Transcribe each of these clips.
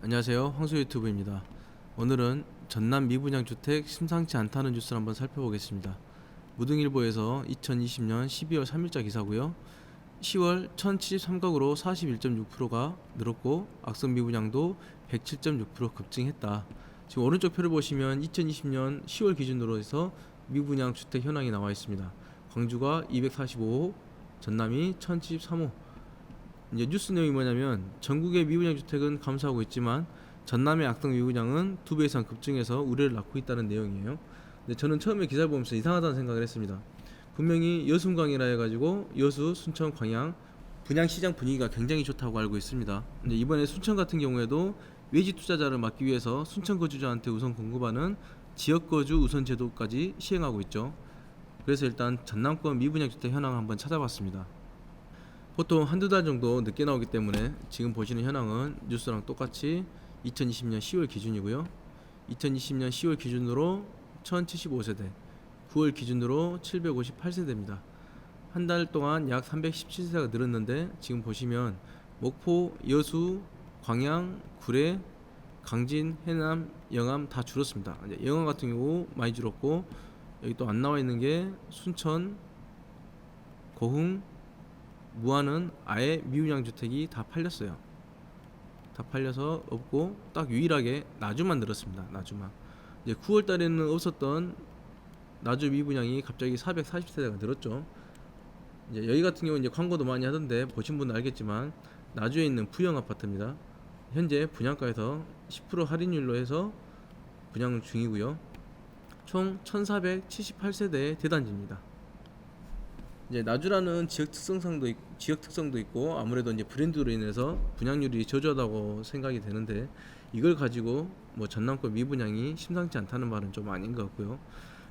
안녕하세요, 황소 유튜브입니다. 오늘은 전남 미분양 주택 심상치 않다는 뉴스를 한번 살펴보겠습니다. 무등일보에서 2020년 12월 3일자 기사고요. 10월 1073가구로 41.6%가 늘었고 악성 미분양도 107.6% 급증했다. 지금 오른쪽 표를 보시면 2020년 10월 기준으로 해서 미분양 주택 현황이 나와 있습니다. 광주가 245호, 전남이 1073호. 이제 뉴스 내용이 뭐냐면 전국의 미분양 주택은 감소하고 있지만 전남의 악성 미분양은 2배 이상 급증해서 우려를 낳고 있다는 내용이에요. 근데 저는 처음에 기사를 보면서 이상하다는 생각을 했습니다. 분명히 여순광이라 해가지고 여수, 순천, 광양 분양 시장 분위기가 굉장히 좋다고 알고 있습니다. 근데 이번에 순천 같은 경우에도 외지 투자자를 막기 위해서 순천 거주자한테 우선 공급하는 지역 거주 우선 제도까지 시행하고 있죠. 그래서 일단 전남권 미분양 주택 현황을 한번 찾아봤습니다. 보통 한두 달 정도 늦게 나오기 때문에 지금 보시는 현황은 뉴스랑 똑같이 2020년 10월 기준이고요. 2020년 10월 기준으로 1075세대, 9월 기준으로 758세대입니다. 한 달 동안 약 317세대가 늘었는데 지금 보시면 목포, 여수, 광양, 구례, 강진, 해남, 영암 다 줄었습니다. 영암 같은 경우 많이 줄었고 여기 또 안 나와 있는 게 순천, 고흥, 무안은 아예 미분양 주택이 다 팔렸어요. 다 팔려서 없고 딱 유일하게 나주만 늘었습니다. 나주만. 이제 9월 달에는 없었던 나주 미분양이 갑자기 440세대가 늘었죠. 이제 여기 같은 경우는 이제 광고도 많이 하던데 보신 분은 알겠지만 나주에 있는 부영 아파트입니다. 현재 분양가에서 10% 할인율로 해서 분양 중이고요. 총 1478세대의 대단지입니다. 이제 나주라는 지역 특성도 있고 아무래도 이제 브랜드로 인해서 분양률이 저조하다고 생각이 되는데 이걸 가지고 뭐 전남권 미분양이 심상치 않다는 말은 좀 아닌 것 같고요.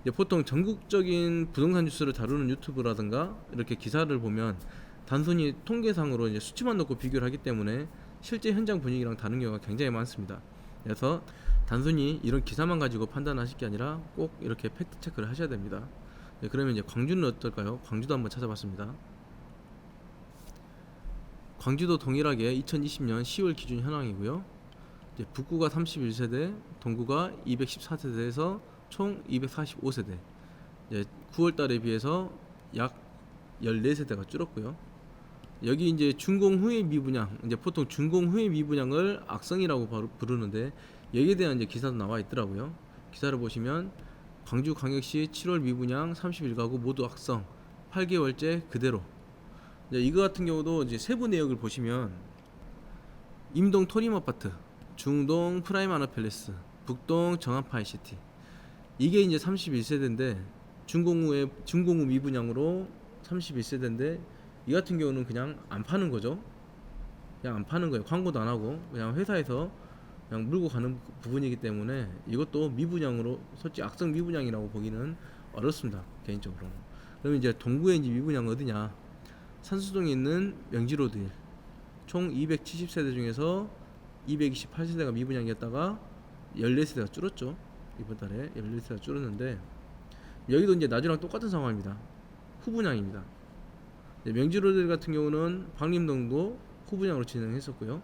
이제 보통 전국적인 부동산 뉴스를 다루는 유튜브라든가 이렇게 기사를 보면 단순히 통계상으로 이제 수치만 놓고 비교를 하기 때문에 실제 현장 분위기랑 다른 경우가 굉장히 많습니다. 그래서 단순히 이런 기사만 가지고 판단하실 게 아니라 꼭 이렇게 팩트 체크를 하셔야 됩니다. 네, 그러면 이제 광주는 어떨까요? 광주도 한번 찾아봤습니다. 광주도 동일하게 2020년 10월 기준 현황이고요. 이제 북구가 31세대, 동구가 214세대에서 총 245세대. 이제 9월 달에 비해서 약 14세대가 줄었고요. 여기 이제 준공 후의 미분양, 이제 보통 준공 후의 미분양을 악성이라고 부르는데 여기에 대한 이제 기사도 나와 있더라고요. 기사를 보시면 광주광역시 7월 미분양 31가구 모두 악성 8개월째 그대로. 이제 이거 같은 경우도 이제 세부 내역을 보시면 임동 토림아파트, 중동 프라임 하나팰리스, 북동 정합파이시티 이게 이제 31세대인데 준공 후 미분양으로 31세대인데 이 같은 경우는 그냥 안 파는 거죠. 그냥 안 파는 거예요. 광고도 안 하고 그냥 회사에서 그냥 물고 가는 부분이기 때문에 이것도 미분양으로 솔직히 악성 미분양이라고 보기는 어렵습니다. 개인적으로. 그럼 이제 동구의 이제 미분양 어디냐? 산수동에 있는 명지로드 1. 총 270세대 중에서 228세대가 미분양이었다가 14세대가 줄었죠. 이번 달에 14세대가 줄었는데 여기도 이제 나주랑 똑같은 상황입니다. 후분양입니다. 명지로드 같은 경우는 방림동도 후분양으로 진행했었고요.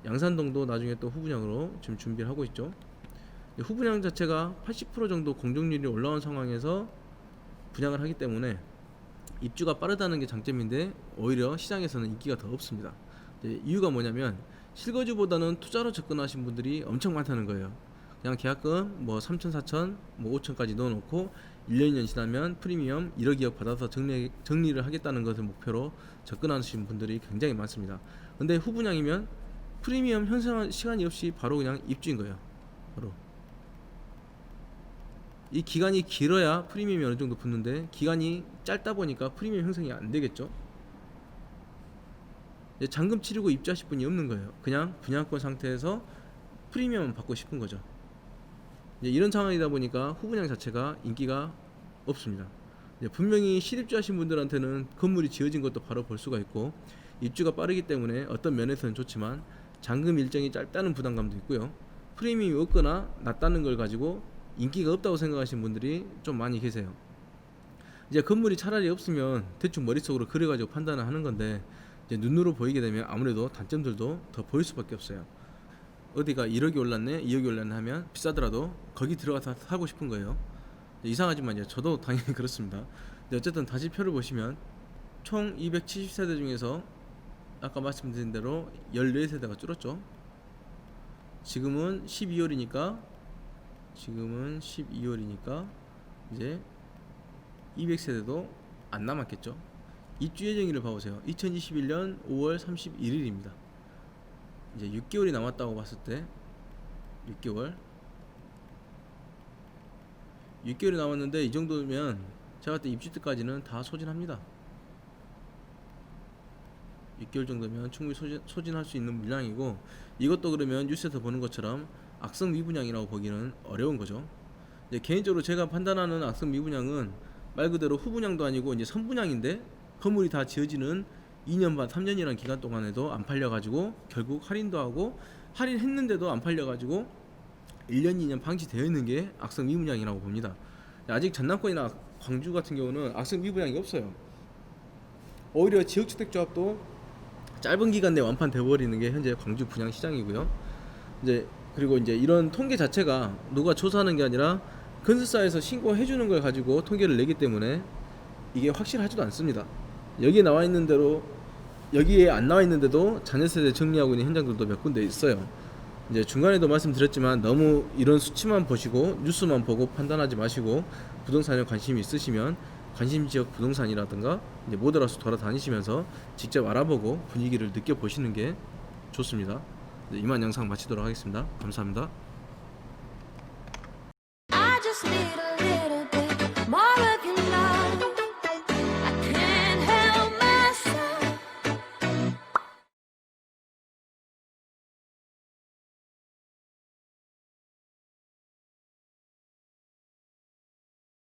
양산동도 나중에 또 후분양으로 지금 준비를 하고 있죠. 후분양 자체가 80% 정도 공정률이 올라온 상황에서 분양을 하기 때문에 입주가 빠르다는 게 장점인데 오히려 시장에서는 인기가 더 없습니다. 이유가 뭐냐면 실거주보다는 투자로 접근하신 분들이 엄청 많다는 거예요. 그냥 계약금 뭐 3천, 4천, 뭐 5천까지 넣어놓고 1년, 2년 지나면 프리미엄 1억, 2억 받아서 정리를 하겠다는 것을 목표로 접근하시는 분들이 굉장히 많습니다. 근데 후분양이면 프리미엄 형성 시간이 없이 바로 그냥 입주인 거예요. 바로 이 기간이 길어야 프리미엄이 어느 정도 붙는데 기간이 짧다 보니까 프리미엄 형성이 안 되겠죠. 잔금 치르고 입주하실 분이 없는 거예요. 그냥 분양권 상태에서 프리미엄 받고 싶은 거죠. 이런 상황이다 보니까 후분양 자체가 인기가 없습니다. 분명히 실입주하신 분들한테는 건물이 지어진 것도 바로 볼 수가 있고 입주가 빠르기 때문에 어떤 면에서는 좋지만 잔금 일정이 짧다는 부담감도 있고요. 프리미엄이 없거나 낮다는 걸 가지고 인기가 없다고 생각하시는 분들이 좀 많이 계세요. 이제 건물이 차라리 없으면 대충 머릿속으로 그려가지고 판단을 하는 건데 이제 눈으로 보이게 되면 아무래도 단점들도 더 보일 수밖에 없어요. 어디가 1억이 올랐네, 2억이 올랐네 하면 비싸더라도 거기 들어가서 사고 싶은 거예요. 이상하지만요, 저도 당연히 그렇습니다. 근데 어쨌든 다시 표를 보시면 총 270세대 중에서 아까 말씀드린 대로 14세대가 줄었죠. 지금은 12월이니까 이제 200세대도 안 남았겠죠. 입주 예정일을 봐보세요. 2021년 5월 31일입니다. 이제 6개월이 남았다고 봤을 때 6개월이 남았는데 이 정도면 제가 그때 입주 때까지는 다 소진합니다. 6개월 정도면 충분히 소진할 수 있는 물량이고, 이것도 그러면 뉴스에서 보는 것처럼 악성 미분양이라고 보기는 어려운 거죠. 이제 개인적으로 제가 판단하는 악성 미분양은 말 그대로 후분양도 아니고 이제 선분양인데 건물이 다 지어지는 2년 반 3년이라는 기간 동안에도 안 팔려가지고 결국 할인도 하고 할인했는데도 안 팔려가지고 1년 2년 방치되어 있는 게 악성 미분양이라고 봅니다. 아직 전남권이나 광주 같은 경우는 악성 미분양이 없어요. 오히려 지역주택조합도 짧은 기간 내에 완판돼 버리는 게 현재 광주 분양 시장이고요. 그리고 이런 통계 자체가 누가 조사하는 게 아니라 건설사에서 신고해 주는 걸 가지고 통계를 내기 때문에 이게 확실하지도 않습니다. 여기에 나와 있는 대로, 여기에 안 나와 있는데도 잔여세대 정리하고 있는 현장들도 몇 군데 있어요. 이제 중간에도 말씀드렸지만 너무 이런 수치만 보시고 뉴스만 보고 판단하지 마시고, 부동산에 관심이 있으시면 관심 지역 부동산이라든가 이제 모델하우스 돌아다니시면서 직접 알아보고 분위기를 느껴보시는 게 좋습니다. 이만 영상 마치도록 하겠습니다. 감사합니다.